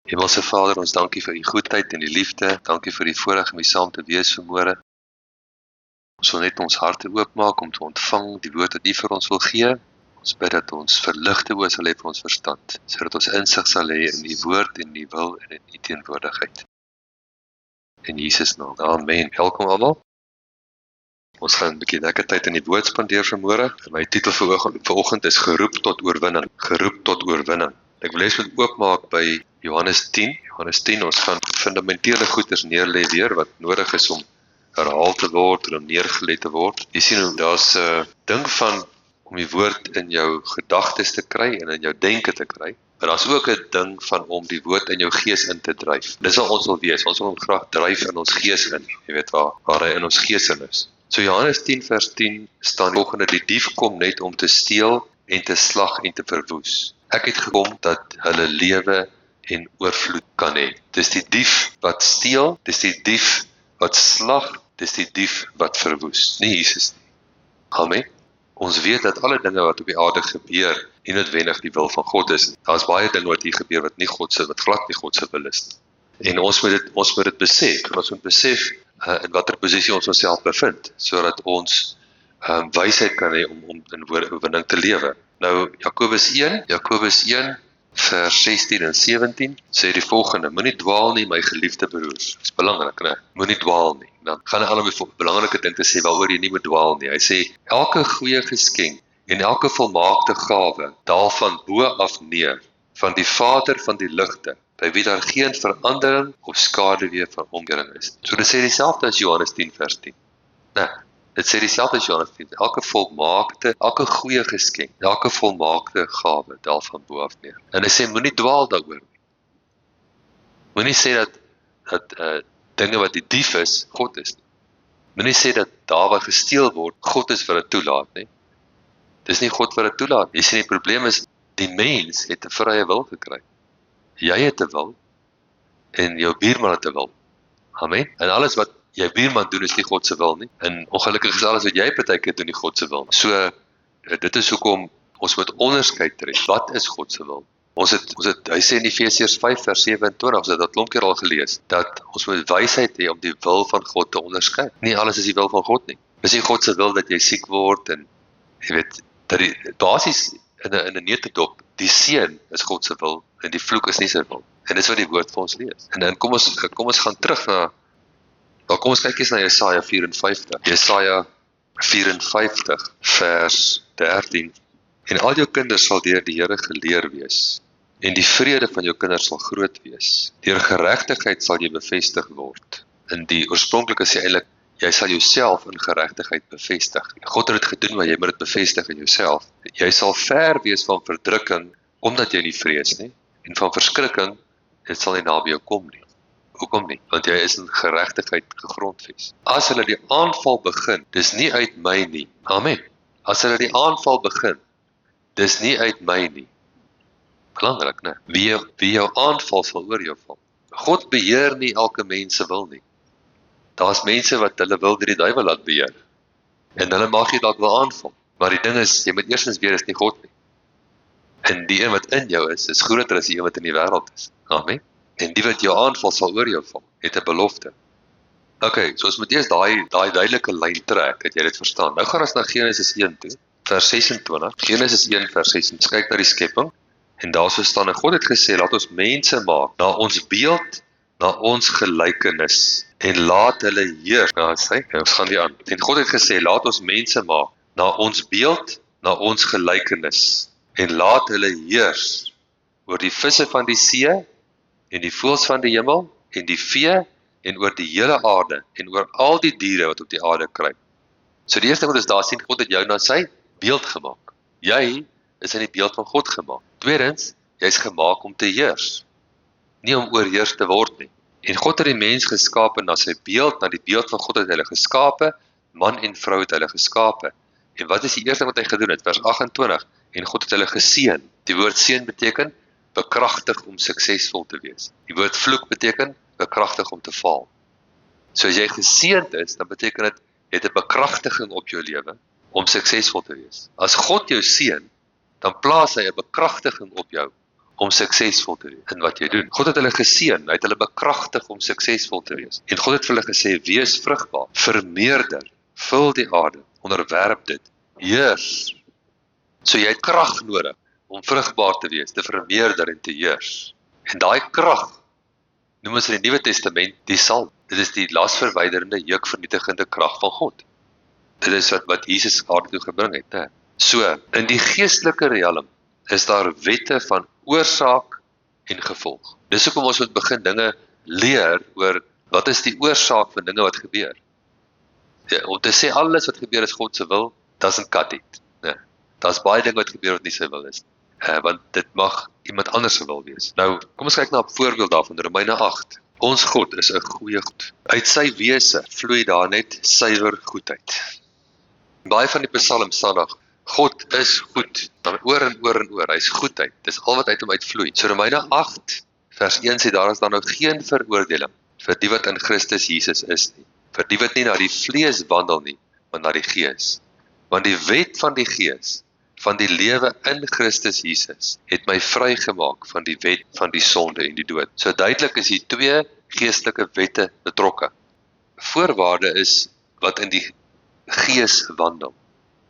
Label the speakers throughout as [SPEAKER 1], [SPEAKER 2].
[SPEAKER 1] Hemelse Vader, ons dankie vir u goedheid en die liefde. Dankie vir die voorreg om hier saam te wees vanmôre. Ons wil net ons harte oopmaak om te ontvang die woord wat u vir ons wil gee. Ons bid dat ons verligte oë sal hê vir ons verstand, sodat ons insig sal hê in u woord en u wil en in u teenwoordigheid. In Jesus naam. Amen. Welkom almal. Ons gaan 'n bietjie lekker tyd in die woord spandeer vanmôre. My titel vir vanoggend is geroep tot oorwinning. Geroep tot oorwinning. Ek wil lees met oopmaak by Johannes 10. Johannes 10, ons gaan fundamentele goeders neerlê weer wat nodig is om herhaal te word en om neergelê te word. Jy sien, daar's 'n ding van om die woord in jou gedagtes te kry en in jou denke te kry. Maar daar's ook 'n ding van om die woord in jou gees in te dryf. Dis wat ons wil wees. Ons wil hom graag dryf in ons gees in. Jy weet waar hy in ons gees in is. So Johannes 10 vers 10 staan die volgende: die dief kom net om te steel en te slag en te verwoes. Ek het gekom dat hulle lewe en oorvloed kan hê. Dis die dief wat steel, dis die dief wat slag, dis die dief wat verwoes, nie Jesus nie. Amen. Ons weet dat alle dinge wat op die aarde gebeur, nie noodwendig die wil van God is. Daar's baie dinge wat hier gebeur wat glad nie God se wil is nie. En ons moet dit besef. En ons moet besef in watter posisie ons onsself bevind, sodat ons wysheid kan hê om in oorwinning te lewe. Nou Jakobus 1 vers 16 en 17 sê die volgende: moenie dwaal nie, my geliefde broers. Dis belangrik, né? Moenie dwaal nie. Dan gaan hy al 'n belangrike ding te sê waaroor jy nie moet dwaal nie. Hy sê elke goeie geskenk en elke volmaakte gawe daal van bo af neer, van die Vader van die ligte, by wie daar geen verandering of skaduwee van omkering is. So dit sê dieselfde as Johannes 10 vers 10. Nee, dit sê dieselfde as Johannes 10. Elke goeie geskenk, elke volmaakte gawe daal van bo af neer. En hy sê moenie dwaal daaroor nie. Moenie sê dat dinge wat die dief is, God is nie. Moenie sê dat daar waar gesteel word, God is wat dit toelaat nie. Dis nie God wat dit toelaat. Jy sien, die probleem is, die mens het 'n vrye wil gekry. Jy het 'n wil en jou buurman het 'n wil. Amen. En alles wat jou buurman doen is nie God se wil nie. En ongelukkig is alles wat jy partykeer doen nie God se wil nie. So dit is hoekom ons moet onderskei tref. Wat is God se wil? Hy sê in Efesiërs 5 vers 27, ons het dat klomp keer al gelees, dat ons moet wysheid hê om die wil van God te onderskei. Nie alles is die wil van God nie. Dis nie God se wil dat jy siek word en jy weet dat die basies in 'n neutedop, die seën is God se wil en die vloek is nie sy wil. En dis wat die woord vir ons lees. En dan kom ons gaan terug na kom ons kyk eens na Jesaja 54. Jesaja 54 vers 13. En al jou kinders sal deur die Here geleer wees, en die vrede van jou kinders sal groot wees. Deur geregtigheid sal jy bevestig word. In die oorspronklike sê eintlik, jy sal jouself in geregtigheid bevestig. God het dit gedoen, maar jy moet dit bevestig in jouself. Jy sal ver wees van verdrukking, omdat jy nie vrees nie, en van verskrikking, dit sal nie naby jou kom nie. Hoekom nie? Want jy is in geregtigheid gegrondves. As hulle die aanval begin, dis nie uit my nie. Amen. As hulle die aanval begin, dis nie uit my nie. Belangrik, né? Wie jou aanval sal oor jou val. God beheer nie elke mens se wil nie. Daar's mense wat hulle wil deur die duiwel laat beheer. En hulle mag jy dalk wel aanval. Maar die ding is, jy moet eerstens weet, is nie God nie. En die een wat in jou is groter as die een wat in die wêreld is. Amen. En die wat jou aanval sal oor jou val, het 'n belofte. Okay, so ons moet eers daai duidelike lyn trek, dat jy dit verstaan. Nou gaan ons na Genesis 1 toe, vers 26. Genesis 1 vers 26. Kyk na die skepping. En daar staan, en God het gesê, laat ons mense maak na ons beeld, na ons gelykenis, en laat hulle heers. Nou sê, ons gaan die aan. En God het gesê, laat ons mense maak na ons beeld, na ons gelykenis, en laat hulle heers oor die visse van die see, en die voëls van die hemel, en die vee, en oor die hele aarde, en oor al die diere wat op die aarde kruip. So die eerste wat ons daar sien, God het jou na sy beeld gemaak. Jy is in die beeld van God gemaak. Tweedens, jy is gemaak om te heers, nie om oorheers te word nie. En God het die mens geskape na sy beeld, na die beeld van God het hulle geskape, man en vrou het hulle geskape. En wat is die eerste wat hy gedoen het? Vers 28, en God het hulle geseën. Die woord seën beteken bekragtig om suksesvol te wees. Die woord vloek beteken bekragtig om te faal. So as jy geseënd is, dan beteken dit jy het 'n bekragtiging op jou lewe om suksesvol te wees. As God jou seën, dan plaas hy 'n bekragtiging op jou om suksesvol te wees in wat jy doen. God het hulle geseën, hy het hulle bekragtig om suksesvol te wees. En God het vir hulle gesê, wees vrugbaar, vermeerder, vul die aarde, onderwerp dit, heers. So jy het krag nodig om vrugbaar te wees, te vermeerder en te heers. En daai krag noem ons in die Nuwe Testament die salwing. Dit is die lasverwyderende, jeukvernietigende krag van God. Dit is wat Jesus aarde toe gebring het. He. So, in die geestelike realm is daar wette van oorsaak en gevolg. Dis hoekom ons moet begin dinge leer oor wat is die oorsaak van dinge wat gebeur. Ja, om te sê alles wat gebeur is God se wil, doesn't cut it. Nee. Daar's baie dinge wat gebeur wat nie sy wil is. Want dit mag iemand anders se wil wees. Nou, kom ons kyk na 'n voorbeeld daarvan, Romeine 8. Ons God is 'n goeie God. Uit sy wese vloei daar net suiwer goedheid. Baie van die psalms staan daar, God is goed, dan oor en oor en oor, hy is goedheid, dis al wat uit hom uitvloei. So Romeine 8, vers 1 sê, daar is dan nou geen veroordeling vir die wat in Christus Jesus is nie, vir die wat nie na die vlees wandel nie, maar na die gees. Want die wet van die gees, van die lewe in Christus Jesus, het my vrygemaak van die wet van die sonde en die dood. So duidelik is hier twee geestelike wette betrokke. Voorwaarde is wat in die gees wandel.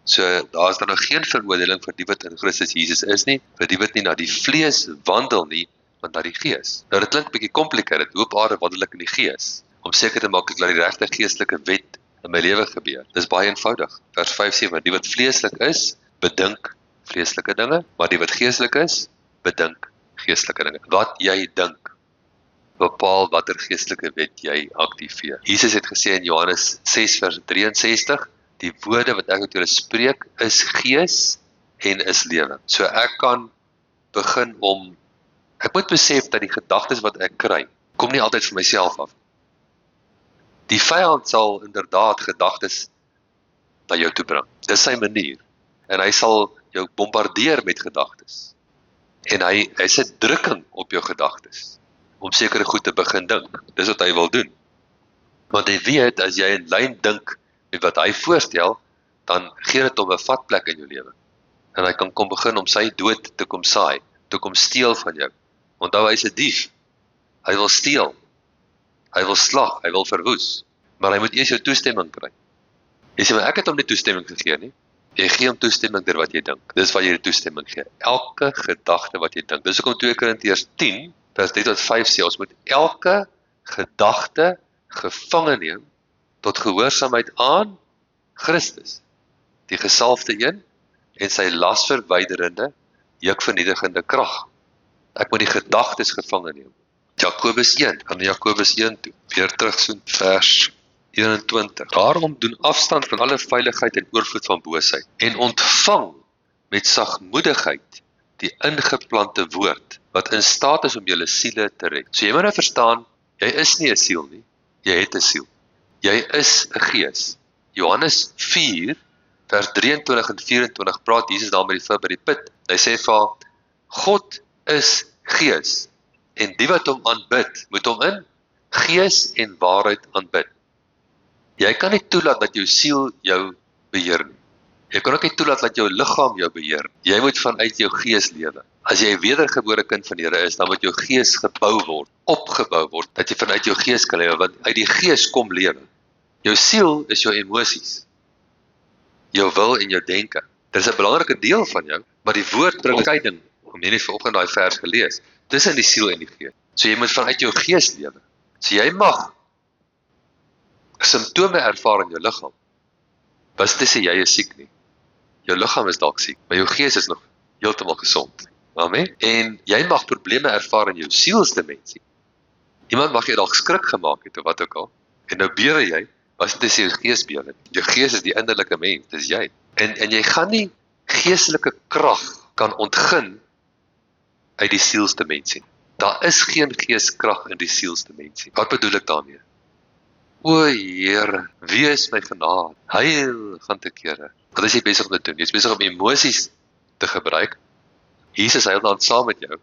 [SPEAKER 1] So daar is dan nou geen veroordeling vir die wat in Christus Jesus is nie, vir die wat nie na die vlees wandel nie, maar na die gees. Nou dit klink bietjie complicated, hoe op aarde wandel ek in die gees? Om seker te maak dat die regte geestelike wet in my lewe gebeur. Dis baie eenvoudig. Vers 5 sê, maar die wat vleeslik is, bedink vleeslike dinge, maar die wat geestelik is, bedink geestelike dinge. Wat jy dink, bepaal watter geestelike wet jy aktiveer. Jesus het gesê in Johannes 6 vers 63, die woorde wat ek met julle spreek, is gees en is lewe. So ek kan begin om, ek moet besef dat die gedagtes wat ek kry, kom nie altyd van myself af. Die vyand sal inderdaad gedagtes na jou toe bring. Dis sy manier. En hy sal jou bombardeer met gedagtes. En hy sit drukking op jou gedagtes, om sekere goed te begin dink. Dis wat hy wil doen. Want hy weet, as jy in lyn dink met wat hy voorstel, dan gee dit hom 'n vatplek in jou lewe. En hy kan kom begin om sy dood te kom saai, te kom steel van jou. Onthou, hy is 'n dief. Hy wil steel. Hy wil slag, hy wil verwoes. Maar hy moet eers jou toestemming kry. Jy sê, maar ek het hom nie toestemming gegee nie. Jy gee hom toestemming deur wat jy dink. Dis wat jy die toestemming gee. Elke gedagte wat jy dink. Dis hoekom 2 Korintiërs 10 vers 3 tot 5 sê, ons moet elke gedagte gevange neem tot gehoorsaamheid aan Christus, die gesalfde een en sy lasverwyderende, jeukvernietigende krag. Ek moet die gedagtes gevange neem. Jakobus 1, gaan na Jakobus 1 toe, weer terug so vers 21. Daarom doen afstand van alle veiligheid en oorvloed van boosheid en ontvang met sagmoedigheid die ingeplante woord wat in staat is om julle siele te red. So jy moet nou verstaan, jy is nie 'n siel nie, jy het 'n siel. Jy is 'n gees. Johannes 4 vers 23 en 24 praat Jesus daar met die vrou by die put. Hy sê vir haar, God is gees en die wat hom aanbid, moet hom in gees en waarheid aanbid. Jy kan nie toelaat dat jou siel jou beheer nie. Jy kan ook nie toelaat dat jou liggaam jou beheer. Jy moet vanuit jou gees lewe. As jy 'n wedergebore kind van die Here is, dan moet jou gees gebou word, opgebou word, dat jy vanuit jou gees kan lewe, want uit die gees kom lewe. Jou siel is jou emosies, jou wil en jou denke. Dit is 'n belangrike deel van jou, maar die woord bring skeiding, om jy nie vanoggend daai vers gelees, tussen die siel en die gees. So jy moet vanuit jou gees lewe. So jy mag simptome ervaar in jou liggaam. Was dit sê jy is siek nie. Jou liggaam is dalk siek, maar jou gees is nog heeltemal gesond. Amen. En jy mag probleme ervaar in jou sielsdimensie. Iemand mag jy dalk skrik gemaak het of wat ook al. En nou bewe jy, was dit sê jou gees bewe. Jou gees is die innerlike mens, dis jy. En jy gaan nie geestelike krag kan ontgin uit die sielsdimensie. Daar is geen geeskrag in die sielsdimensie. Wat bedoel ek daarmee? O Here, wees my genade, heil gaan te kere. Wat is jy besig om te doen? Jy is besig om emosies te gebruik. Jesus heil dan saam met jou,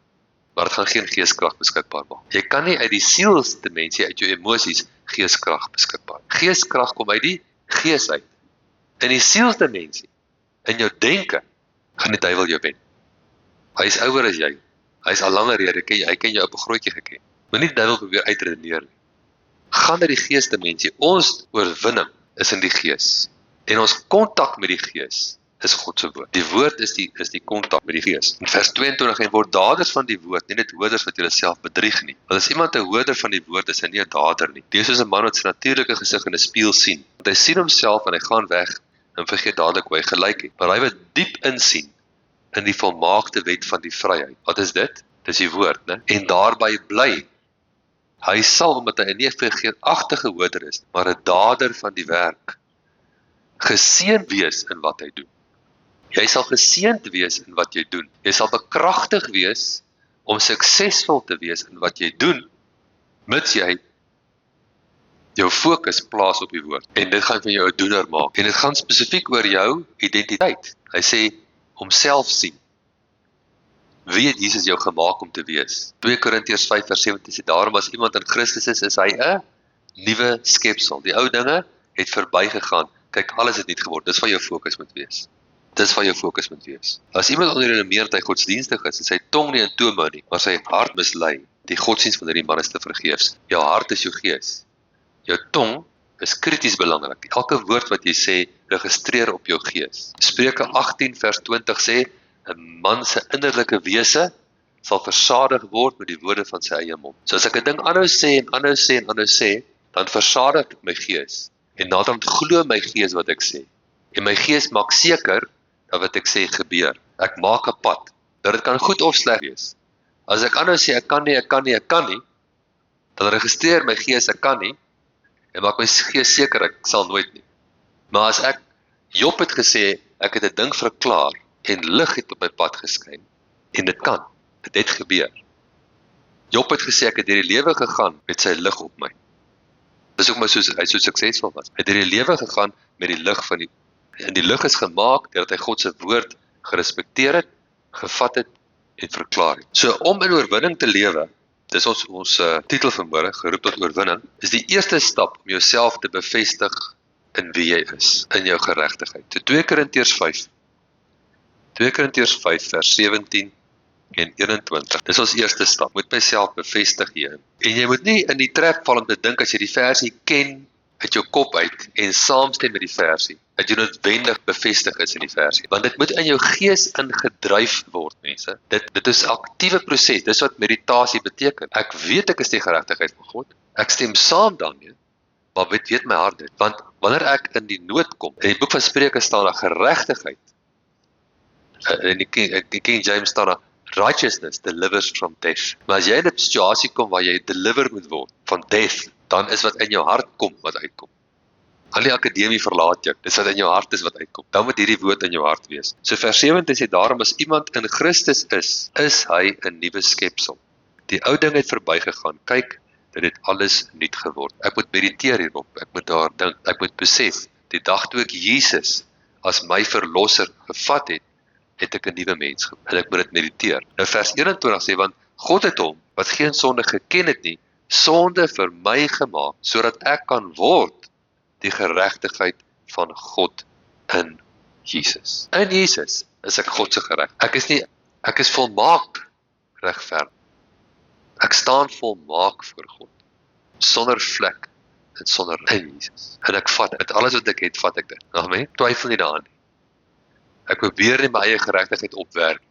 [SPEAKER 1] maar het gaan geen geeskrag beskikbaar maak. Jy kan nie uit die sielsdimensie, uit jou emosies, geeskrag beskikbaar. Geeskrag kom uit die gees uit. In die sielsdimensie, in jou denke, gaan die duiwel jou wen. Hy is ouer as jy. Hy is al langer rede, hy ken jou op 'n grootjie geken. Moenie die duiwel probeer uitredeneer nie. Gaan na die geesdimensie. Ons oorwinning is in die gees. En ons kontak met die gees is God se woord. Die woord is die kontak met die gees. In vers 22, en word daders van die woord, nie net hoorders wat julle self bedrieg nie. Want as iemand 'n hoorder van die woord is, hy nie 'n dader nie. Dis soos 'n man wat sy natuurlike gesig in 'n spieël sien. Want hy sien homself en hy gaan weg en vergeet dadelik hoe hy gelyk het. Maar hy wat diep insien in die volmaakte wet van die vryheid. Wat is dit? Dis die woord, né? En daarby bly. Hy sal, omdat hy nie 'n vergeetachtige hoorder is, maar 'n dader van die werk, geseënd wees in wat hy doen. Jy sal geseënd wees in wat jy doen. Jy sal bekragtig wees om suksesvol te wees in wat jy doen, mits jy jou fokus plaas op die woord. En dit gaan van jou 'n doener maak. En dit gaan spesifiek oor jou identiteit. Hy sê, homself sien. Wie het Jesus jou gemaak om te wees? 2 Korintiërs 5 vers 17 sê, daarom as iemand in Christus is hy 'n nuwe skepsel. Die ou dinge het verbygegaan. Kyk, alles het nuut geword. Dis waar jou fokus moet wees. Dis waar jou fokus moet wees. As iemand onder julle meerderheid godsdienstig is, en sy tong nie in toom hou nie, maar sy hart mislei, die godsdienst van hierdie man is te vergeefs. Jou hart is jou gees. Jou tong is krities belangrik. Elke woord wat jy sê, registreer op jou gees. Spreuke 18 vers 20 sê, 'n man se innerlike wese sal versadig word met die woorde van sy eie mond. So as ek 'n ding aanhou sê en aanhou sê en aanhou sê, dan versadig dit my gees. En naderhand glo my gees wat ek sê. En my gees maak seker dat wat ek sê gebeur. Ek maak 'n pad. Dat dit kan goed of sleg wees. As ek aanhou sê ek kan nie, dan registreer my gees ek kan nie, en maak my gees seker ek sal nooit nie. Maar as ek, Job het gesê, ek het 'n ding verklaar, en lig het op my pad geskyn, en dit kan, dit het gebeur. Job het gesê, ek het deur die lewe gegaan met sy lig op my. Dis ook maar hy so suksesvol was. Hy het deur die lewe gegaan met die lig van en die lig is gemaak, deurdat hy God se woord gerespekteer het, gevat het, en verklaar het. So, om in oorwinning te lewe, dis ons titel vanmôre, geroep tot oorwinning, is die eerste stap om jouself te bevestig in wie jy is, in jou geregtigheid. So 2 Korintiërs 5 vers 17 en 21. Dis ons eerste stap. Moet myself bevestig hierin. En jy moet nie in die trap val om te dink as jy die versie ken uit jou kop uit en saamstem met die versie, dat jy noodwendig bevestig is in die versie. Want dit moet in jou gees ingedryf word, mense. Dit is 'n aktiewe proses. Dis wat meditasie beteken. Ek weet ek is die geregtigheid van God. Ek stem saam daarmee. Maar weet my hart dit. Want wanneer ek in die nood kom, in die boek van Spreuke staan daar geregtigheid. In die King James staan daar, righteousness delivers from death. Maar as jy in 'n situasie kom waar jy deliver moet word van death, dan is wat in jou hart kom wat uitkom. Al die akademie verlaat jou, dis wat in jou hart is wat uitkom. Dan moet hierdie woord in jou hart wees. So vers 17 sê, daarom as iemand in Christus is hy 'n nuwe skepsel. Die ou ding het verbygegaan. Kyk, dit het alles nuut geword. Ek moet mediteer hierop, ek moet daar dink, ek moet besef, die dag toe ek Jesus as my verlosser gevat het, het ek 'n nuwe mens geword. En ek moet dit mediteer. Nou vers 21 sê, want God het hom, wat geen sonde geken het nie, sonde vir my gemaak, sodat ek kan word die geregtigheid van God in Jesus. In Jesus is ek God se geregtigheid. Ek is volmaak regverdig. Ek staan volmaak voor God, sonder vlek en sonder in Jesus. En ek vat met alles wat ek het, vat ek dit. Amen. Twyfel nie daaraan nie. Ek probeer nie my eie geregtigheid opwerk.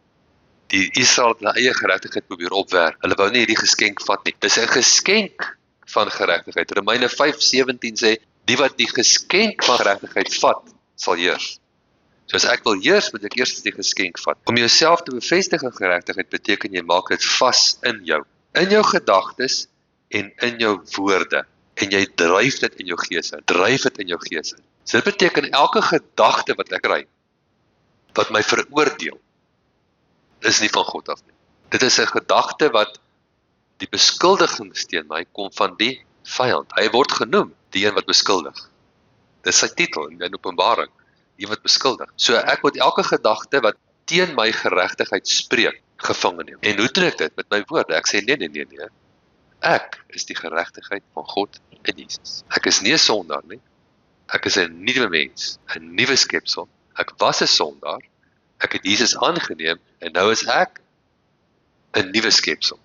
[SPEAKER 1] Die Israel het hulle eie geregtigheid probeer opwerk. Hulle wou nie hierdie geskenk vat nie. Dis 'n geskenk van geregtigheid. Romeine 5:17 sê, die wat die geskenk van geregtigheid vat, sal heers. So as ek wil heers, moet ek eers die geskenk vat. Om jouself te bevestig in geregtigheid beteken jy maak dit vas in jou gedagtes en in jou woorde. En jy dryf dit in jou gees in. So dit beteken elke gedagte wat ek kry, wat my veroordeel, is nie van God af nie. Dit is 'n gedagte wat die beskuldigings teen my kom van die vyand. Hy word genoem, die een wat beskuldig. Dis sy titel in Openbaring, die wat beskuldig. So ek moet elke gedagte wat teen my geregtigheid spreek, gevange neem. En hoe doen ek dit? Met my woorde. Ek sê nee. Ek is die geregtigheid van God in Jesus. Ek is nie 'n sondaar nie. Ek is 'n nuwe mens, 'n nuwe skepsel. Ek was 'n sondaar. Ek het Jesus aangeneem en nou is ek 'n nuwe skepsel.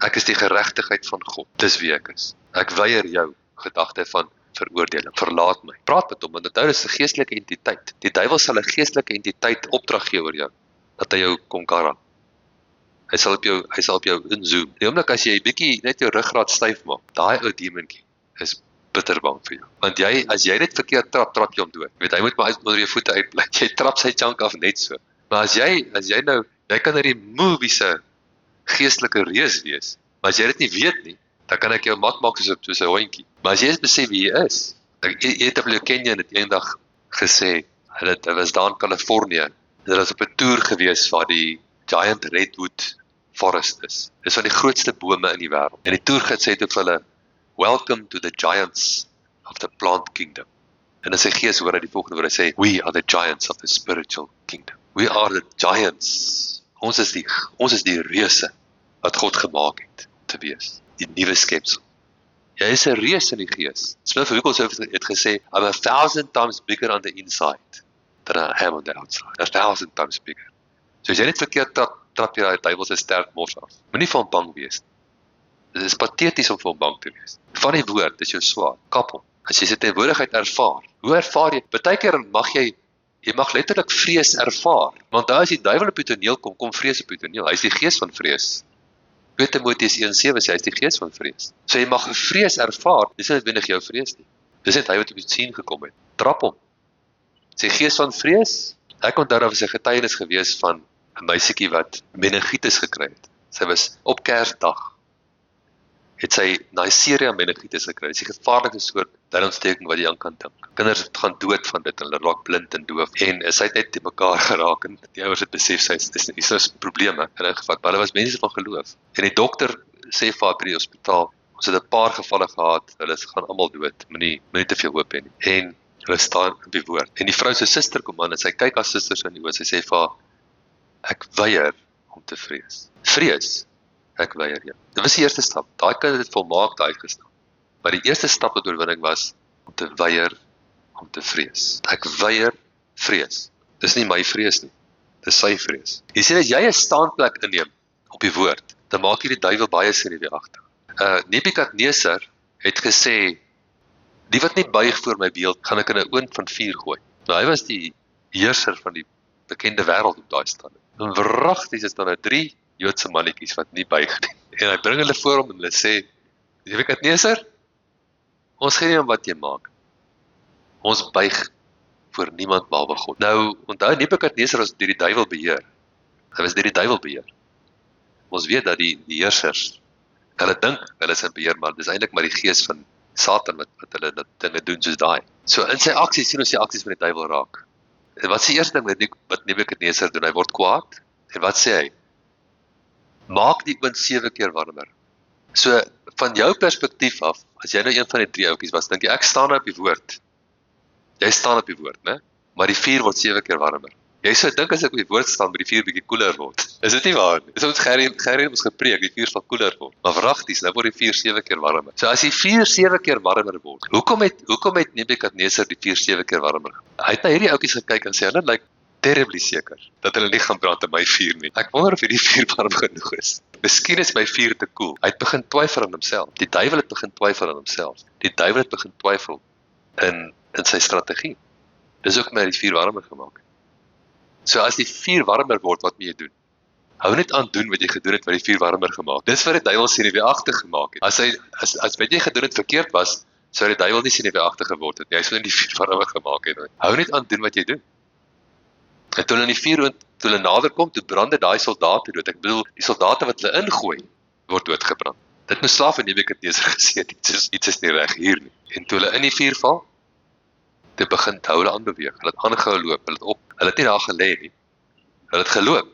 [SPEAKER 1] Ek is die geregtigheid van God. Dis wie ek is. Ek weier jou gedagte van veroordeling. Verlaat my. Praat met hom, want onthou dis 'n geestelike entiteit. Die duiwel sal 'n geestelike entiteit opdrag gee oor jou, dat hy jou kom karra. Hy sal op jou inzoom. Die oomblik as jy bietjie net jou ruggraat styf maak, daai ou demontjie is bitterbang vir jou. Want as jy net verkeerd trap jy hom dood. Hy moet maar onder jou voete uitbly. Jy trap sy chunk af net so. Maar as jy nou, jy kan die movie se geestelike reus wees. Maar as jy dit nie weet nie, dan kan ek jou mat maak soos 'n hondjie. Maar as jy besef wie jy is, E.W. Kenyon het eendag gesê, hy was daar in Kalifornië, hy was op 'n toer gewees waar die Giant Redwood Forest is. Dis van die grootste bome in die wêreld. En die toergids sê toe vir hulle, "Welcome to the giants of the plant kingdom." En in sy gees hoor hy die volgende woord, hy sê, "We are the giants of the spiritual kingdom. We are the giants." Ons is die reuse wat God gemaak het te wees. Die nuwe skepsel. Jy is 'n reus in die gees. Smith Wigglesworth het gesê, "I'm 1,000 times bigger on the inside than I am on the outside." 1,000 times bigger. So as jy net verkeerd trap jy daai duiwel se sterk mors af. Moenie vir hom bang wees. Dit is pateties om vir hom bang te wees. Van die woord is jou swaard. Kap hom. As jy sy teenwoordigheid ervaar. Hoe ervaar jy? Partykeer mag jy mag letterlik vrees ervaar. Want as die duiwel op die toneel kom vrees op die toneel. Hy is die gees van vrees. 2 Timoteus 1:7 sê hy is die gees van vrees. So jy mag 'n vrees ervaar, dis nie noodwendig jou vrees nie. Dis net hy wat op die sien gekom het. Trap hom. Sy gees van vrees. Ek onthou daar was 'n getuienis gewees van 'n meisietjie wat meningitis gekry het. Sy was op Kersdag. Het sy Neisseria meningitis gekry. Dit is die gevaarlikste soort darmontsteking wat jy aan kan dink. Kinders gaan dood van dit en hulle raak blind en doof. En sy het net te mekaar geraak en die ouers het besef sy is probleme in 'n geval. Maar hulle was mense van geloof. En die dokter sê vir haar by die hospitaal, ons het 'n paar gevalle gehad, hulle gaan almal dood. Moenie te veel hoop hê nie. En hulle staan op die woord. En die vrou se suster kom aan en sy kyk haar susters in die oë. Sy sê vir haar, "Ek weier om te vrees." Vrees. Ek weier jou. Dit was die eerste stap. Daai kind het volmaak uitgestap. Maar die eerste stap tot oorwinning was om te weier om te vrees. Ek weier vrees. Dis nie my vrees nie. Dis sy vrees. Jy sien as jy 'n staanplek inneem op die woord, dan maak jy die duiwel baie senuweeagtig. Nebukadnesar het gesê, "Die wat nie buig voor my beeld, gaan ek in 'n oond van vuur gooi." Nou hy was die heerser van die bekende wêreld op daai stadium. En wragtig is daar nou 3 Joodse mannetjies wat nie buig nie. En hy bring hulle voor hom en hulle sê, "Nebukadnesar, ons gee nie om wat jy maak. Ons buig voor niemand behalwe God." Nou, onthou Nebukadnesar was deur die duiwel beheer. Hy was deur die duiwel beheer. Ons weet dat die heersers, hulle dink hulle is in beheer, maar dis eintlik maar die gees van Satan wat hulle dat dinge doen soos daai. So in sy aksies sien ons die aksies van die duiwel raak. En wat is die eerste ding wat Nebukadnesar doen? Hy word kwaad. En wat sê hy? Maak die oond 7 keer warmer. So van jou perspektief af, as jy nou een van die 3 ouetjies was, dink jy ek staan op die woord. Jy staan op die woord, né? Maar die vuur word 7 keer warmer. Jy sou dink as ek op die woord staan, by die vuur bietjie koeler word. Is dit nie waar nie? Dis ons Gerrie ons gepreek, die vuur sal koeler word. Maar wragties, nou word die vuur 7 keer warmer. So as die vuur 7 keer warmer word, hoekom het Nebukadnesar die vuur 7 keer warmer? Hy het na hierdie ouetjies gekyk en sê hulle lyk terribly seker dat hulle nie gaan brand in my vuur nie. Ek wonder of hierdie vuur warm genoeg is. Miskien is my vuur te koel. Hy het begin twyfel aan homself. Die duiwel het begin twyfel aan homself. Die duiwel het begin twyfel in sy strategie. Dis ook my die vuur warmer gemaak. So as die vuur warmer word, wat moet jy doen? Hou net aan doen wat jy gedoen het wat die vuur warmer gemaak. Dis wat die duiwel senuweeagtig gemaak het. As wat jy gedoen het verkeerd was, sou die duiwel nie senuweeagtig geword het nie. Hy sou net die vuur warmer gemaak het. Hou net aan doen wat jy doen. En toe hulle in die vuur, toe hulle nader kom, toe brande daai soldate dood. Ek bedoel, die soldate wat hulle ingooi, word doodgebrand. Dit moes slaaf in Nebukadnesar gesê het, iets is nie reg hier nie. En toe hulle in die vuur val, toe begin hou hulle aanbeweeg. Hulle het aangehou loop, hulle het nie daar gelê nie. Hulle het geloop.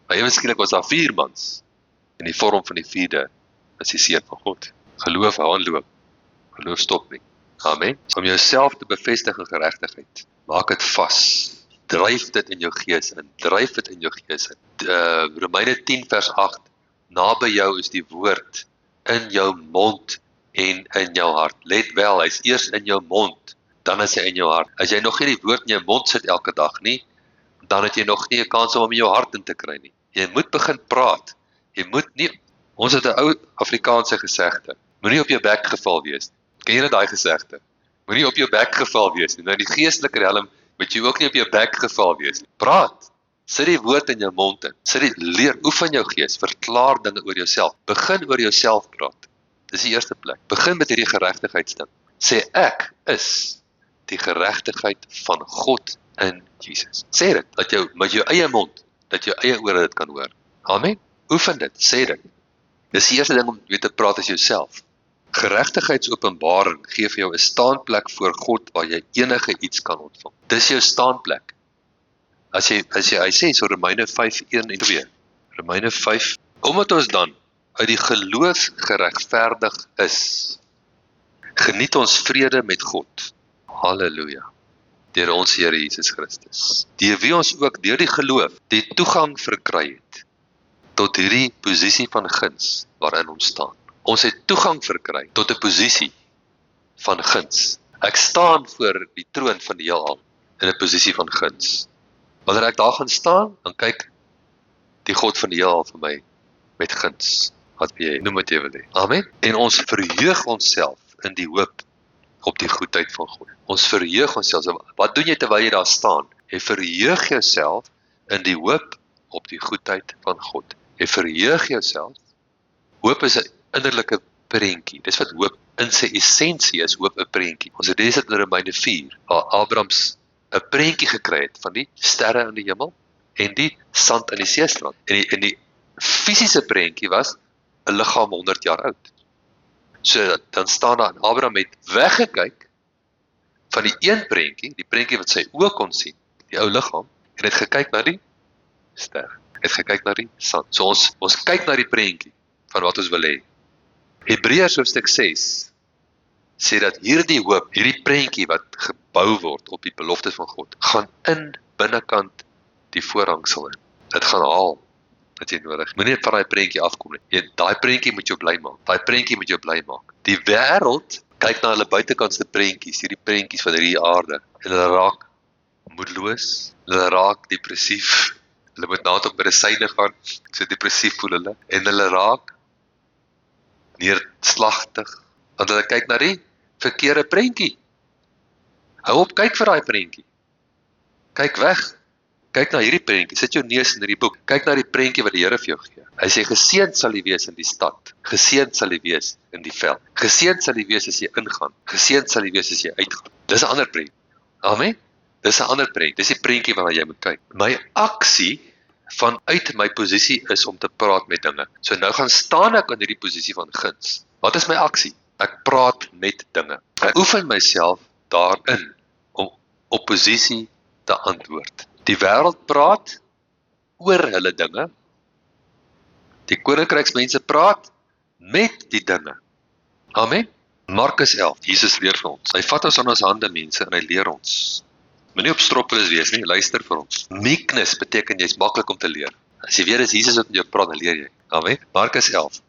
[SPEAKER 1] Maar ewe skielik was daar 4 mans in die vorm van die 4de is die seun van God. Geloof hou aan loop. Geloof stop nie. Amen. Om jouself te bevestig in geregtigheid. Maak dit vas. Dryf dit in jou gees in. Dryf dit in jou gees in. Romeine 10 vers 8. Naby jou is die woord in jou mond en in jou hart. Let wel, hy's eers in jou mond, dan is hy in jou hart. As jy nog nie die woord in jou mond sit elke dag nie, dan het jy nog nie 'n kans om hom in jou hart in te kry nie. Jy moet begin praat. Jy moet nie, ons het 'n ou Afrikaanse gesegde, moenie op jou bek geval wees. Ken julle daai gesegde? Moenie op jou bek geval wees nie. Nou in die geestelike realm moet jy ook nie op jou bek geval wees nie. Praat. Sit die woord in jou mond in. Sit die leer, oefen jou gees, verklaar dinge oor jouself. Begin oor jouself praat. Dis die eerste plek. Begin met hierdie geregtigheidsding. Sê ek is die geregtigheid van God in Jesus. Sê dit dat jou met jou eie mond, dat jou eie ore dit kan hoor. Amen. Oefen dit, sê dit. Dis die eerste ding om weer te praat as jouself. Geregtigheidsopenbaring gee vir jou 'n staanplek voor God waar jy enige iets kan ontvang. Dis jou staanplek. As jy hy sê so Romeine 5:1 en 2. Romeine 5, omdat ons dan uit die geloof geregverdig is, geniet ons vrede met God. Halleluja. Deur ons Here Jesus Christus. Deur wie ons ook deur die geloof die toegang verkry het tot hierdie posisie van guns waarin ons staan. Ons het toegang verkry tot 'n posisie van guns. Ek staan voor die troon van die heelal in 'n posisie van guns. Wanneer ek daar gaan staan, dan kyk die God van die heelal vir my met guns. Wat jy noem wat jy wil hê. Amen. En ons verheug onsself in die hoop op die goedheid van God. Ons verheug onsself. Wat doen jy terwyl jy daar staan? Jy verheug jouself in die hoop op die goedheid van God. Jy verheug jouself. Hoop is 'n innerlike prentjie. Dis wat hoop in sy essensie is, hoop 'n prentjie. Ons het dit in Romeine 4, waar Abrahams 'n prentjie gekry het van die sterre in die hemel en die sand in die seestrand. En die fisiese prentjie was 'n liggaam 100 jaar oud. So dan staan daar, Abraham het weggekyk van die een prentjie, die prentjie wat sy oë kon sien, die ou liggaam, en het gekyk na die ster. Het gekyk na die sand. So ons kyk na die prentjie van wat ons wil hê. Hebreërs hoofstuk 6 sê dat hierdie hoop, hierdie prentjie wat gebou word op die beloftes van God, gaan in binnekant die voorhangsel in. Dit gaan haal wat jy nodig. Moenie net van daai prentjie afkom nie. Daai prentjie moet jou bly maak. Daai prentjie moet jou bly maak. Die wêreld kyk na hulle buitekantse prentjies, hierdie prentjies van hierdie aarde, en hulle raak moedeloos, hulle raak depressief. Hulle moet na tot medisyne gaan, so depressief voel hulle, en hulle raak neerslagtig, want hulle kyk na die verkeerde prentjie. Hou op, kyk vir daai prentjie. Kyk weg. Kyk na hierdie prentjie. Sit jou neus in hierdie boek. Kyk na die prentjie wat die Here vir jou gee. Hy sê geseënd sal jy wees in die stad. Geseënd sal jy wees in die veld. Geseënd sal jy wees as jy ingaan. Geseënd sal jy wees as jy uitgaan. Dis 'n ander prentjie. Amen. Dis 'n ander prentjie. Dis die prentjie waarna jy moet kyk. My aksie vanuit my posisie is om te praat met dinge. So nou gaan staan ek in hierdie posisie van guns. Wat is my aksie? Ek praat met dinge. Ek oefen myself daarin om opposisie te antwoord. Die wêreld praat oor hulle dinge. Die koninkryksmense praat met die dinge. Amen. Markus 11. Jesus leer vir ons. Hy vat ons aan ons hande, mense, en hy leer ons. Moenie op stroppeles wees nie, luister vir ons. Meekness beteken jy's maklik om te leer. As jy weet as Jesus wat met jou praat, dan leer jy. Amen. Markus 11,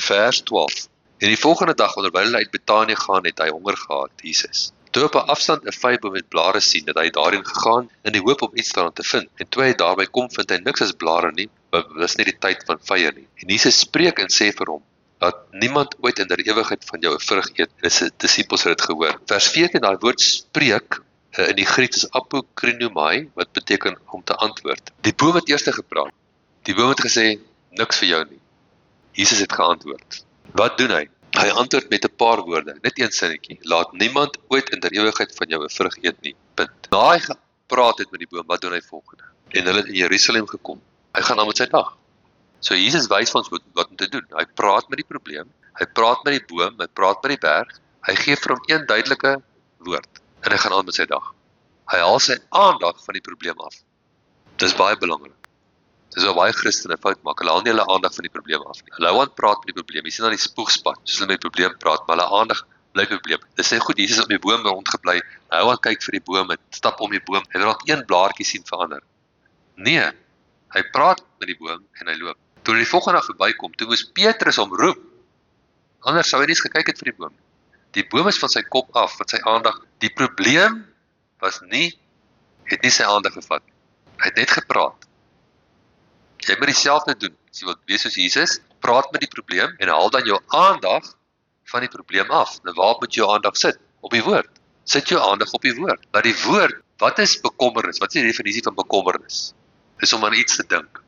[SPEAKER 1] vers 12. En die volgende dag, terwyl hulle uit Betanië gaan, het hy honger gehad, Jesus. Toe op 'n afstand 'n vyeboom met blare sien, het hy daarin gegaan in die hoop om iets daaraan te vind. En toe hy daarby kom, vind hy niks as blare nie, want dit is nie die tyd van vye nie. En Jesus spreek en sê vir hom, dat niemand ooit in der ewigheid van jou 'n vrug eet. En sy disippels het dit gehoor. Vers 14, daai woord spreek in die Grieks is apokrinomai, wat beteken om te antwoord. Die boom het eers gepraat. Die boom het gesê, niks vir jou nie. Jesus het geantwoord. Wat doen hy? Hy antwoord met 'n paar woorde, net een sinnetjie. Laat niemand ooit in der ewigheid van jou 'n vrug eet nie. Punt. Na hy gepraat het met die boom, wat doen hy volgende? En hulle het in Jerusalem gekom. Hy gaan aan met sy dag. So Jesus wys vir ons wat om te doen. Hy praat met die probleem, hy praat met die boom, hy praat met die berg, hy gee vir hom een duidelike woord, en hy gaan aan met sy dag. Hy haal sy aandag van die probleem af. Dis baie belangrik. Dis waar baie Christene fout maak, hulle haal nie hulle aandag van die probleem af nie. Hulle hou aan praat met die probleem, jy sien aan die spoegspad, soos hulle met die probleem praat, maar hulle aandag bly by die probleem. Dis sê goed, Jesus op die boom rondgebly, hy hou aan kyk vir die boom, hy stap om die boom, hy wil net een blaartjie sien verander. Nee, hy praat met die boom en hy loop. Toe hy die volgende dag verbykom, toe moes Petrus hom roep. Anders sou hy nie eens gekyk het vir die boom. Die boom is van sy kop af, van sy aandag. Die probleem was het nie sy aandag gevat. Hy het net gepraat. Jy moet dieselfde doen. As jy wil wees soos Jesus, praat met die probleem en haal dan jou aandag van die probleem af. Nou waar moet jou aandag sit? Op die woord. Sit jou aandag op die woord. Dat die woord, wat is bekommernis? Wat is die definisie van bekommernis? Dis om aan iets te dink.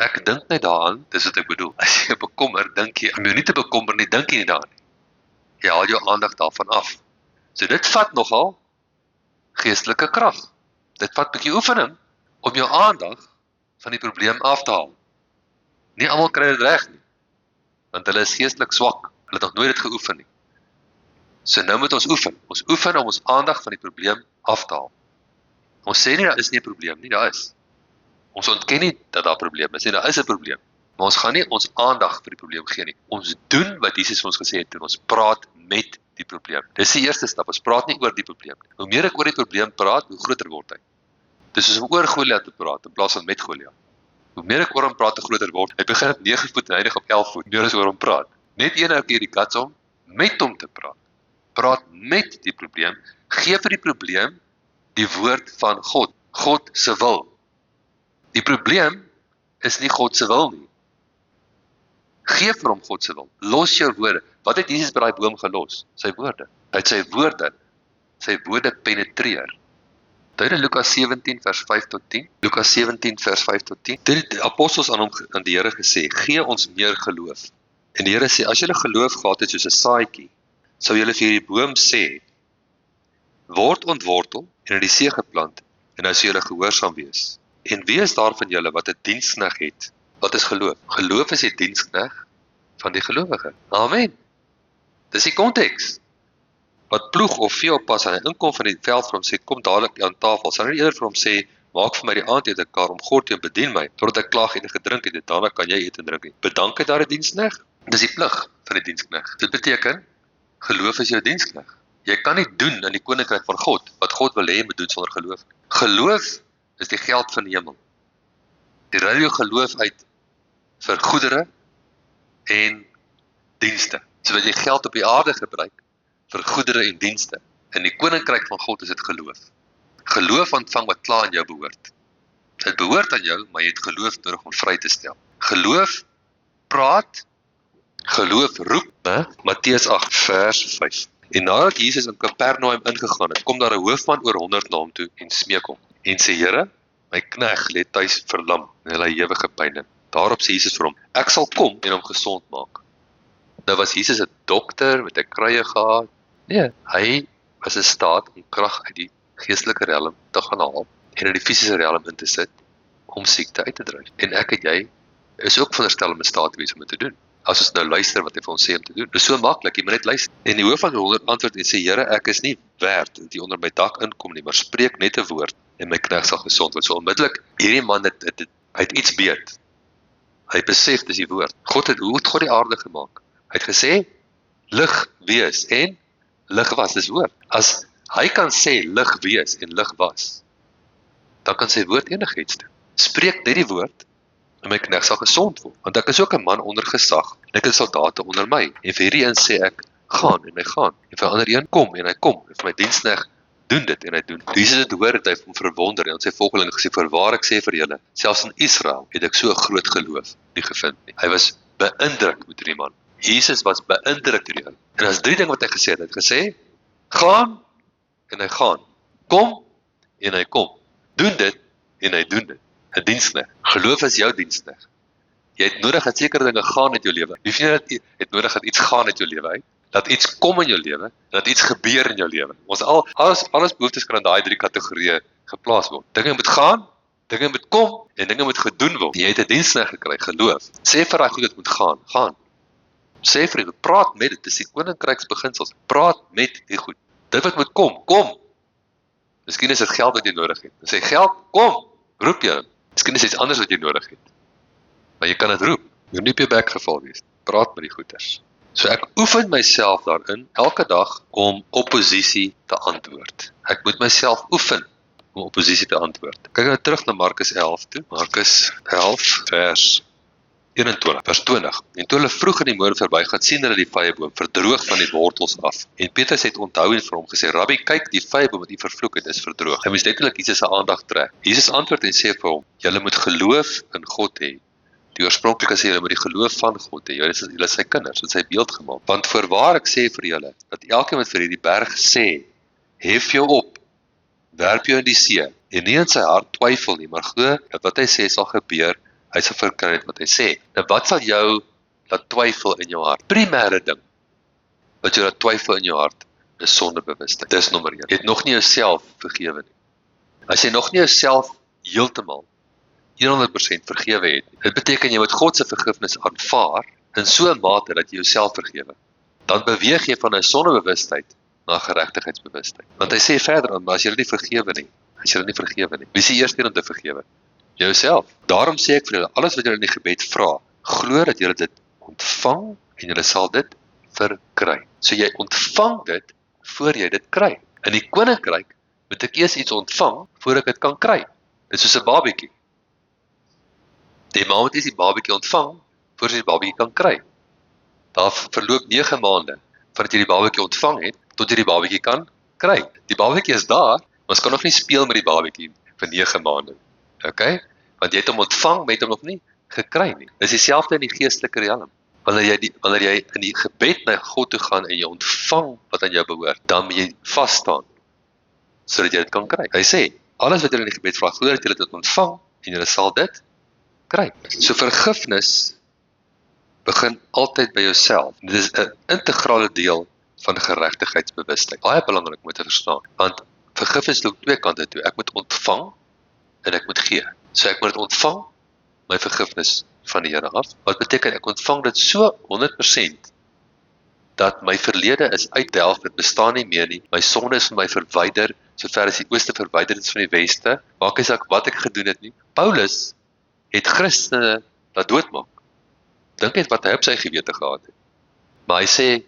[SPEAKER 1] Ek dink net daaraan, dis wat ek bedoel. As jy bekommer, dink jy, om jou nie te bekommer nie, dink jy nie daaraan nie. Jy haal jou aandag daarvan af. So dit vat nogal geestelike krag. Dit vat 'n bietjie oefening om jou aandag van die probleem af te haal. Nie almal kry dit reg nie, want hulle is geestelik swak. Hulle het nog nooit dit geoefen nie. So nou moet ons oefen. Ons oefen om ons aandag van die probleem af te haal. Ons sê nie daar is nie 'n probleem nie, daar is. Ons ontken nie dat daar 'n probleem is nie, daar is 'n probleem. Maar ons gaan nie ons aandag vir die probleem gee nie. Ons doen wat Jesus ons gesê het, ons praat met die probleem. Dis die eerste stap, ons praat nie oor die probleem nie. Hoe meer ek oor die probleem praat, hoe groter word hy. Dis soos om oor Goliat te praat, in plaas van met Goliat. Hoe meer ek oor hom praat, hoe groter word. Hy begin op 9 voet en eindig op 11 voet, meer as oor hom praat. Net een keer die guts om met hom te praat. Praat met die probleem, gee vir die probleem die woord van God, God se wil. Die probleem is nie God se wil nie. Gee vir hom God se wil. Los jou woorde. Wat het Jesus by daai boom gelos? Sy woorde. Hy het sy woorde penetreer. Onthou in Lukas 17 vers 5 tot 10. Lukas 17 vers 5 tot 10. Dit het die apostels aan die Here gesê, gee ons meer geloof. En die Here sê, as julle geloof gehad het soos 'n saadjie, sou julle vir hierdie boom sê, word ontwortel en in die see geplant, en nou sal julle gehoorsaam wees. En wie is daar van julle wat 'n diensknegt het? Wat is geloof? Geloof is die diensknegt van die gelowige. Amen. Dis die konteks. Wat ploeg of vee oppas en hy inkom van die veld vir hom sê, kom dadelik aan tafel. Sal hy eerder vir hom sê, maak vir my die aandetekar om God en bedien my, totdat ek klaag en gedrink het, en daarna kan jy eet en drink. Bedank het daar 'n diensknegt. Dis die plig van die diensknegt. Dit beteken, geloof is jou diensknegt. Jy kan nie doen in die koninkryk van God, wat God wil hê jy moet doen sonder geloof. Geloof is die geld van die hemel. Die ruil jou geloof uit vir goedere en dienste. So wat jy geld op die aarde gebruik vir goedere en dienste. In die koninkryk van God is dit geloof. Geloof ontvang wat klaar aan jou behoort. Dit behoort aan jou, maar jy het geloof nodig om vry te stel. Geloof praat, geloof roep, Matteus 8 vers 5. En nadat Jesus in Kapernaum ingegaan het, kom daar 'n hoofman oor 100 na hom toe en smeek hom. En sê, Here, my knegt lê tuis verlam en hy ly ewige pyne. Daarop sê Jesus vir hom, ek sal kom en hom gesond maak. Nou was Jesus 'n dokter met 'n kruie gehad. Nee, hy was in staat om krag uit die geestelike riem te gaan haal en in die fisiese riem in te sit om siekte uit te dryf. En ek en jy is ook veronderstel om in staat te wees om dit te doen. As ons nou luister wat hy vir ons sê om te doen. Dit is so maklik, jy moet net luister. En die hoof van 100 antwoord en sê, Here, ek is nie werd dat jy onder my dak inkom nie, maar spreek net 'n woord en my knegt sal gesond word. So onmiddellik, hierdie man het iets weet. Hy besef dis die woord. Hoe het God die aarde gemaak? Hy het gesê, lig wees en lig was, dis woord. As hy kan sê lig wees en lig was, dan kan sy woord enigiets doen. Spreek net die woord en my knegt sal gesond word. Want ek is ook 'n man onder gesag, en ek het soldate onder my. En vir hierdie een sê ek, gaan en hy gaan. En vir ander een kom en hy kom. En vir my diensknegt doen dit en hy doen. Toe Jesus dit hoor, het hy hom verwonder en sy volgelinge gesê, voorwaar ek sê vir julle, selfs in Israel het ek so 'n groot geloof nie gevind nie. Hy was beïndruk met hierdie man. Jesus was beïndruk deur hom. En daar's 3 dinge wat hy gesê het. Hy het gesê, gaan en hy gaan. Kom en hy kom. Doen dit en hy doen dit. 'n Diensknegt. Geloof is jou diensknegt. Jy het nodig dat sekere dinge gaan in jou lewe. Wie vind jy dat jy het nodig dat iets gaan in jou lewe uit? Dat iets kom in jou lewe, en dat iets gebeur in jou lewe. Ons alles behoeftes kan in daai 3 kategorieë geplaas word. Dinge moet gaan, dinge moet kom en dinge moet gedoen word. Jy het 'n diensknegt gekry, geloof. Sê vir daai goed dit moet gaan. Sê vir dit, praat met dit. Dis die koninkryksbeginsels. Praat met die goed. Dit wat moet kom. Miskien is dit geld wat jy nodig het. Sê geld, kom. Roep jy. Miskien is iets anders wat jy nodig het. Maar jy kan dit roep. Jy moet nie op jou bek geval wees. Praat met die goeters. So ek oefen myself daarin elke dag om oppositie te antwoord. Ek moet myself oefen om oppositie te antwoord. Kyk nou terug na Markus 11 toe. Markus 11 vers 21, vers 20. En toe hulle vroeg in die môre verbygaan, sien hulle die vyeboom verdroog van die wortels af. En Petrus het onthou en vir hom gesê, Rabbi, kyk, die vyeboom wat u vervloek het, is verdroog. Hy moes letterlik Jesus se aandag trek. Jesus antwoord en sê vir hom, julle moet geloof in God hê. Die oorspronklike sê julle moet die geloof van God hê. Julle is sy kinders, met sy beeld gemaak. Want voorwaar ek sê vir julle, dat elkeen wat vir hierdie berg sê, hef jou op, werp jou in die see, en nie in sy hart twyfel nie, maar glo dat wat hy sê sal gebeur, hy sal verkry wat hy sê. Nou wat sal jou laat twyfel in jou hart? Primêre ding, wat jou laat twyfel in jou hart, is sondebewustheid. Dis nommer 1. Jy het nog nie jouself vergewe nie. As jy nog nie jouself heeltemal 100% vergewe het, dit beteken jy moet God se vergifnis aanvaar in so 'n mate dat jy jouself vergewe. Dan beweeg jy van 'n sondebewustheid na geregtigheidsbewustheid. Want hy sê verder aan, maar as jy nie vergewe nie, wie is die eerste een om te vergewe? Jouself. Daarom sê ek vir julle, alles wat julle in die gebed vra, glo dat julle dit ontvang en julle sal dit verkry. So jy ontvang dit voor jy dit kry. In die koninkryk moet ek eers iets ontvang voor ek dit kan kry. Dit is soos 'n babietjie. Die ma moet eers die babietjie ontvang voor sy die babietjie kan kry. Daar verloop 9 maande voordat jy die babietjie ontvang het tot jy die babietjie kan kry. Die babietjie is daar, maar ons kan nog nie speel met die babietjie vir 9 maande. Okay? Want jy het hom ontvang, maar jy het hom nog nie gekry nie. Dis dieselfde in die geestelike riem. Wanneer jy in die gebed na God toe gaan en jy ontvang wat aan jou behoort, dan moet jy vas staan sodat jy dit kan kry. Hy sê, alles wat jy in die gebed vra, glo dat jy dit ontvang en jy sal dit kry. So vergifnis begin altyd by jouself. Dit is 'n integrale deel van geregtigheidsbewustheid. Baie belangrik moet jy verstaan, want vergifnis loop twee kante toe. Ek moet ontvang en ek moet gee. So ek moet dit ontvang, my vergifnis van die Here af. Wat beteken ek ontvang dit so 100% dat my verlede is uitdelf, dit bestaan nie meer nie. My sonde is van my verwyder, sover as die ooste verwyder is van die weste. Maak nie saak wat ek gedoen het nie. Paulus het Christene laat doodmaak. Dink net wat hy op sy gewete gehad het. Maar hy sê,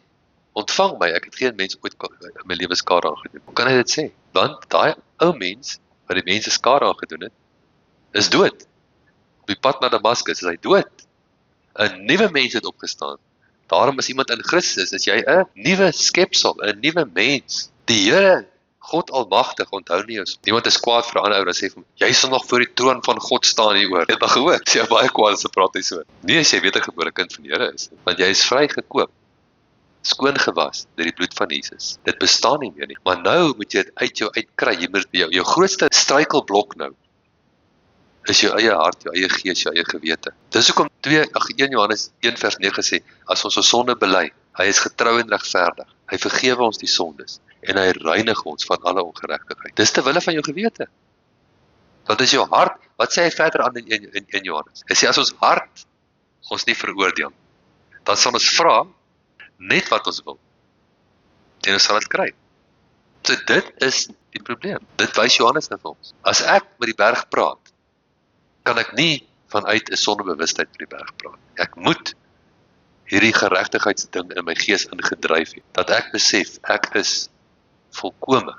[SPEAKER 1] ontvang my, ek het geen mens ooit in my lewe skade aangedoen. Hoe kan hy dit sê? Want daai ou mens, wat die mense skade aangedoen het, is dood. Op die pad na Damaskus is hy dood. 'n Nuwe mens het opgestaan. Daarom as iemand in Christus, is jy 'n nuwe skepsel, 'n nuwe mens. Die Here, God Almagtig, onthou nie jou. Niemand is kwaad vir 'n ander ou en sê vir hom, jy sal nog voor die troon van God staan hieroor. Jy het al gehoor, sê jy baie kwaad as jy praat hy so. Nie as jy wedergebore kind van die Here is, want jy is vrygekoop, skoon gewas deur die bloed van Jesus. Dit bestaan nie meer nie. Maar nou moet jy dit uit jou uitkry. Jy moet jou grootste struikelblok nou is jou eie hart, jou eie gees, jou eie gewete. Dis hoekom 1 Johannes 1 vers 9 sê, as ons sonde bely, hy is getrou en regverdig. Hy vergewe ons die sondes en hy reinig ons van alle ongeregtigheid. Dis ter wille van jou gewete. Dat is jou hart. Wat sê hy verder aan in Johannes? Hy sê as ons hart ons nie veroordeel, dan sal ons vra net wat ons wil. En ons sal dit kry. So dit is die probleem. Dit wys Johannes na ons. As ek met die berg praat, kan ek nie vanuit 'n sondebewustheid met die berg praat. Ek moet hierdie geregtigheidsding in my gees ingedryf het, dat ek besef, ek is volkome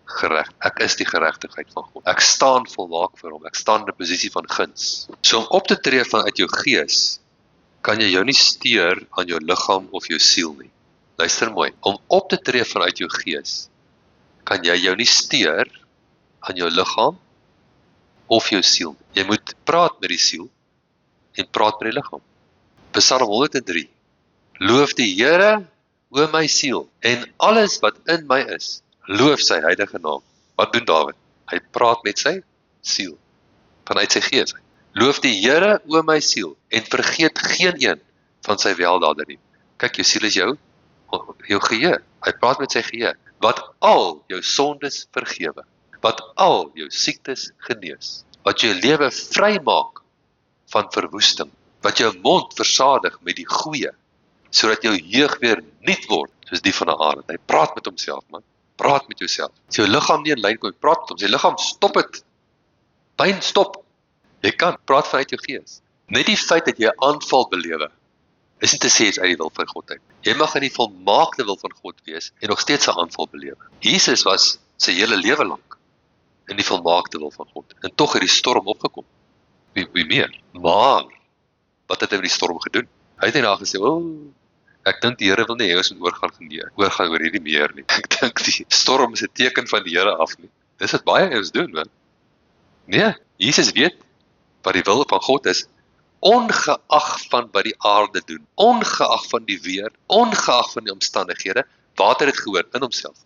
[SPEAKER 1] gereg. Ek is die geregtigheid van God. Ek staan volmaak vir hom. Ek staan in 'n posisie van guns. So om op te tree vanuit jou gees, kan jy jou nie steur aan jou liggaam of jou siel nie. Luister mooi. Om op te tree vanuit jou gees, kan jy jou nie steur aan jou liggaam of jou siel. Jy moet praat met die siel en praat met die liggaam. Psalm 103. Loof die Here, o my siel, en alles wat in my is, loof sy heilige naam. Wat doen Dawid? Hy praat met sy siel, vanuit sy gees. Loof die Here, o my siel, en vergeet geen een van sy weldade nie. Kyk, jou siel is jou geheue. Hy praat met sy geheue. Wat al jou sondes vergewe, wat al jou siektes genees, wat jou lewe vry maak van verwoesting, wat jou mond versadig met die goeie, sodat jou jeug weer nuut word, soos die van 'n arend. Hy praat met homself, man. Praat met jouself. As jou liggaam nie in lyn kom, praat met hom. Sy liggaam, stop dit. Pyn, stop. Jy kan, praat vanuit jou gees. Net die feit dat jy 'n aanval belewe, is nie te sê is uit die wil van God uit. Jy mag in die volmaakte wil van God wees, en nog steeds 'n aanval belewe. Jesus was sy hele lewe lank in die volmaakte wil van God, en tog het die storm opgekom. Wie meer? Maar, wat het hy met die storm gedoen? Hy het daarna gesê, ek dink die Here wil nie hê ons moet oorgaan oor hierdie meer nie. Ek dink die storm is 'n teken van die Here af nie. Dis wat baie ons doen, man. Nee, Jesus weet wat die wil van God is, ongeag van wat die aarde doen, ongeag van die weer, ongeag van die omstandighede, waar het dit gehoor? In homself.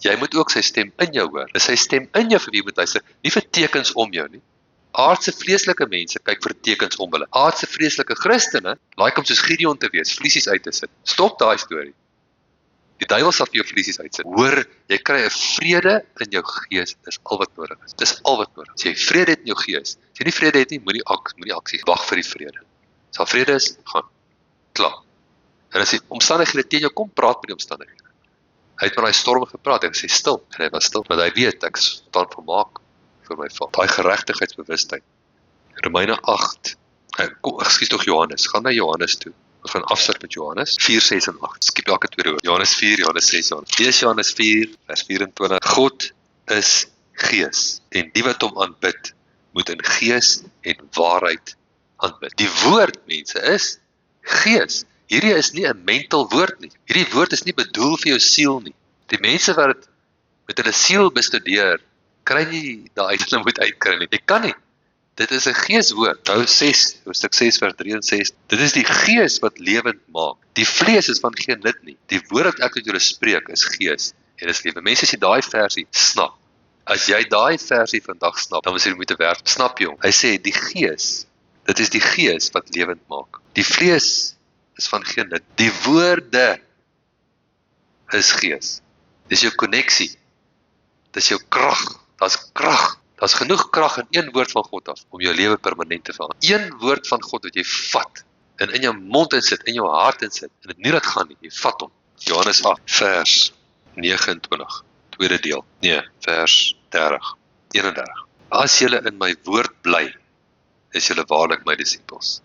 [SPEAKER 1] Jy moet ook sy stem in jou hoor. Dis sy stem in jou vir wie jy moet luister, nie vir tekens om jou nie. Aardse vleeslike mense kyk vir tekens om hulle. Aardse vreeslike Christene like om soos Gideon te wees, vliesies uit te sit. Stop daai storie. Die duiwel sal vir jou vleesies uitsit. Hoor, jy kry 'n vrede in jou gees, dis al wat nodig is. Dis al wat nodig is. As jy vrede het in jou gees, as jy nie vrede het nie, moenie aksie, wag vir die vrede. As daar vrede is, gaan. Klaar. En as die omstandighede teen jou kom, praat met die omstandighede. Hy het met daai storm gepraat, en hy sê stil, en hy was stil, want hy weet, ek staan vermaak vir my Vader. Daai geregtigheidsbewustheid. Romeine 8, ekskuus tog Johannes, gaan na Johannes toe. Ons gaan afsit met Johannes 4, 6 en 8. Skiep elke tweede woord. Johannes 4, Johannes 6, Johannes. Lees Johannes 4, vers 24. God is gees, en die wat hom aanbid, moet in gees en waarheid aanbid. Die woord, mense, is gees. Hierdie is nie 'n mental woord nie. Hierdie woord is nie bedoel vir jou siel nie. Die mense wat dit met hulle siel bestudeer, kry nie daai uit hulle moet uitkry nie. Jy kan nie. Dit is 'n geeswoord. Nou 6, hoofstuk 6 vers 3 en 6. Dit is die gees wat lewend maak. Die vlees is van geen nut nie. Die woord wat ek tot julle spreek is gees en is lewe. Mense, as jy daai versie snap, as jy daai versie vandag snap, dan moet jy moet werk. Snap jy hom? Hy sê die gees, dit is die gees wat lewend maak. Die vlees is van geen nut. Die woorde is gees. Dis jou koneksie. Dis jou krag. Daar's krag. Daar's genoeg krag in een woord van God af om jou lewe permanent te verander. Een woord van God wat jy vat en in jou mond insit, in jou hart insit en dit nie laat gaan nie. Jy vat hom. Johannes 8 vers 29, tweede deel. Nee, vers 30, 31. As julle in my woord bly, is julle waarlik my disippels.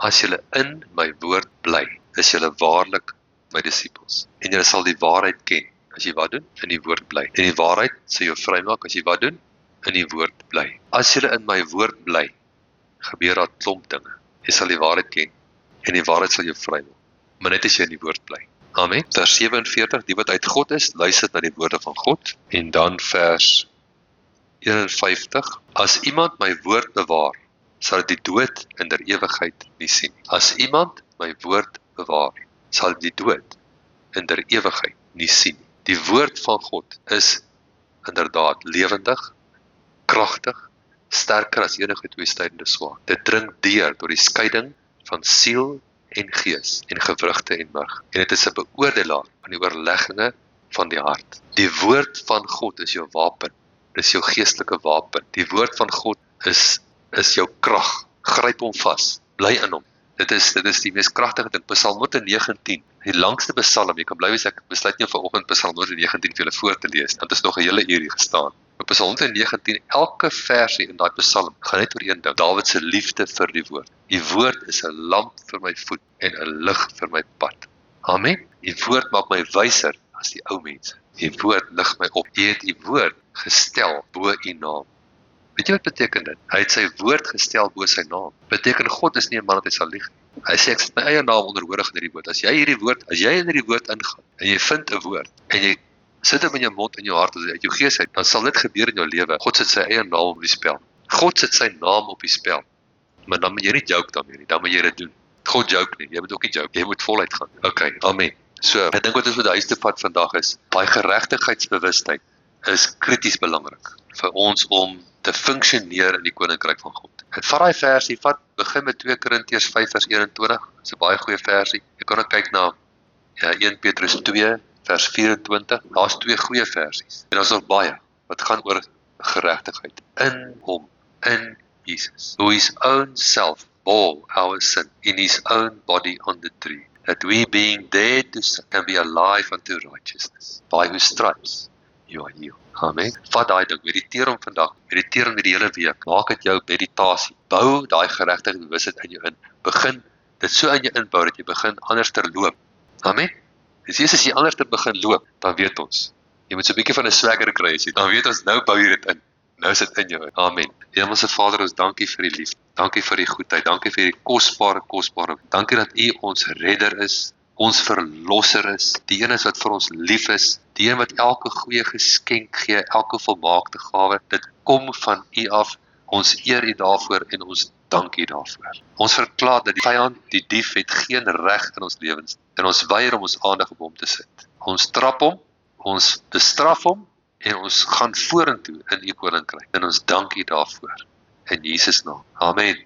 [SPEAKER 1] As julle in my woord bly, is julle waarlik my disippels. En julle sal die waarheid ken, as jy wat doen? In die woord bly. En die waarheid sal jou vrymaak, as jy wat doen? In die woord bly. As julle in my woord bly, gebeur daar klomp dinge. Jy sal die waarheid ken, en die waarheid sal jou vrymaak. Maar net as jy in die woord bly. Amen. Vers 47, die wat uit God is, luister na die woorde van God. En dan vers 51, as iemand my woord bewaar, sal die dood in der ewigheid nie sien. As iemand my woord bewaar, sal die dood in der ewigheid nie sien. Die woord van God is inderdaad lewendig, kragtig, sterker as enige tweesnydende swaard. Dit dring deur tot die skeiding van siel en gees en gewrigte en murg. En dit is 'n beoordelaar van die oorlegginge van die hart. Die woord van God is jou wapen. Dis jou geestelike wapen. Die woord van God is jou krag. Gryp hom vas. Bly in hom. Dit is die mees kragtige ding. Psalm 119, die langste psalm. Jy kan bly wees, ek besluit nie om vanoggend Psalm 119 vir julle voor te lees, want dit is nog 'n hele uur hier gestaan. Maar Psalm 119, elke versie in daai psalm gaan net oor een ding. Dawid se liefde vir die woord. Die woord is 'n lamp vir my voet en 'n lig vir my pad. Amen. Die woord maak my wyser as die ou mense. Die woord lig my op. Jy het die woord gestel bo u naam. Weet jy wat beteken dit? Hy het sy woord gestel bo sy naam. Beteken God is nie 'n man dat hy sal lieg. Hy sê ek sit my eie naam onderhoorig in hierdie woord. As jy in hierdie woord ingaan en jy vind 'n woord en jy sit hom in jou mond en jou hart as jy uit jou gees uit, dan sal dit gebeur in jou lewe. God sit sy eie naam op die spel. God sit sy naam op die spel. Maar dan moet jy nie joke daarmee nie, dan moet jy dit doen. God joke nie, jy moet ook nie joke, jy moet voluit gaan. Okay, amen. So, ek dink wat ons met huis te vat vandag is, daai geregtigheidsbewustheid is krities belangrik vir ons om te funksioneer in die koninkryk van God. En vat daai versie, begin met 2 Korintiërs 5 vers 21, dis 'n baie goeie versie. Jy kan ook kyk na 1 Petrus 2 vers 24, daar's 2 goeie versies. En daar's nog baie wat gaan oor geregtigheid in hom, in Jesus, who his own self bore our sin in his own body on the tree, that we being dead to sin can be alive unto righteousness, by whose stripes you are healed. Amen. Vat daai ding, mediteer hom vandag, mediteer hom die hele week, maak dit jou meditasie, bou daai geregtigheidsbewustheid in jou in, begin dit so in jou inbou, dat jy begin anders te loop. Amen. Dis as jy anders te begin loop, dan weet ons, jy moet so 'n bietjie van 'n swagger kry, dan weet ons, nou bou jy dit in, nou is dit in jou in. Amen. Hemelse Vader, ons dankie vir die liefde, dankie vir die goedheid, dankie vir die kosbare, dankie dat U ons redder is, ons verlosser is, die een is wat vir ons lief is, die een wat elke goeie geskenk gee, elke volmaakte gawe, dit kom van U af, ons eer U daarvoor en ons dankie daarvoor. Ons verklaar dat die vyand, die dief, het geen reg in ons lewens, en ons weier om ons aandag op hom te sit. Ons trap hom, ons bestraf hom, en ons gaan vorentoe in die koninkryk, en ons dankie daarvoor. In Jesus naam. Amen.